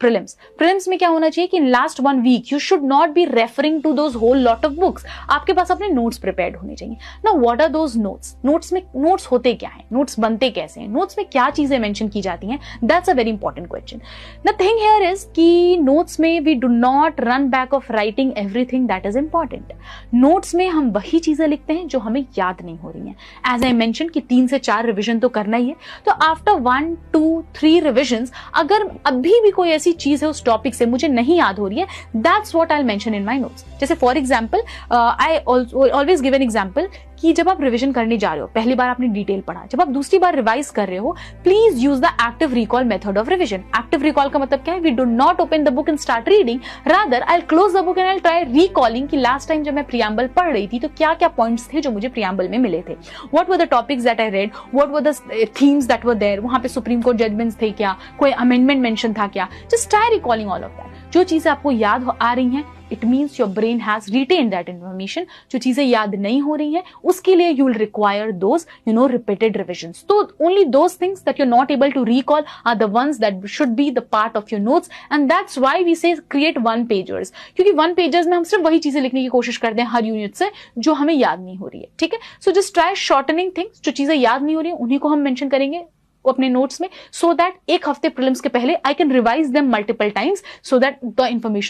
Prelims में क्या होना चाहिए कि last 1 week you should not be referring to those whole lot of books, आपके पास अपने नोट्स प्रिपेयर्ड होने चाहिए ना। What are those notes, notes होते क्या है, नोट्स बनते कैसे हैं, नोट्स में क्या चीजें मेंशन की जाती हैं, that's a very important question. The thing here is कि नोट्स में we do not run back of writing everything that is important. Notes में हम वही चीजें लिखते हैं जो हमें याद नहीं हो रही हैं। एज आई मेंशन कि 3 से 4 रिविजन तो करना ही है, तो आफ्टर 1, 2, 3 रिविजन्स अगर अभी भी कोई ऐसी चीज है उस टॉपिक से मुझे नहीं याद हो रही है, that's what I will mention in my notes. जैसे for example I always give an example कि जब आप रिवीजन करने जा रहे हो, पहली बार आपने डिटेल पढ़ा, जब आप दूसरी बार रिवाइज कर रहे हो, please use the active recall method of revision. Active recall का मतलब क्या है? We do not open the book and start reading, rather I will close the book and I will try recalling कि last time जब मैं preamble पढ़ रही थी तो क्या क्या पॉइंट्स थे जो मुझे प्रियम्बल में मिले थे, what were the topics that I read, what were the themes that were there, वहां पे सुप्रीम कोर्ट जजमेंट्स थे क्या, कोई अमेंडमेंट मेंशन था क्या, just try recalling all of that. जो चीजें आपको याद आ रही हैं, it means your brain has retained that information. जो चीजें याद नहीं हो रही हैं उसके लिए you will require those repeated revisions. तो only those things that you are not able to recall are the ones that should be the part of your notes, and that's why we say create 1 pagers, क्योंकि 1 pagers में हम सिर्फ वही चीजें लिखने की कोशिश करते हैं हर यूनिट से जो हमें याद नहीं हो रही है। ठीक है, so just try shortening things. जो चीजें याद नहीं हो रही है उन्हीं को हम मेंशन करेंगे अपने नोट्स में, सो दैट एक हफ्ते प्रीलिम्स के पहले I can revise them multiple times, so that the information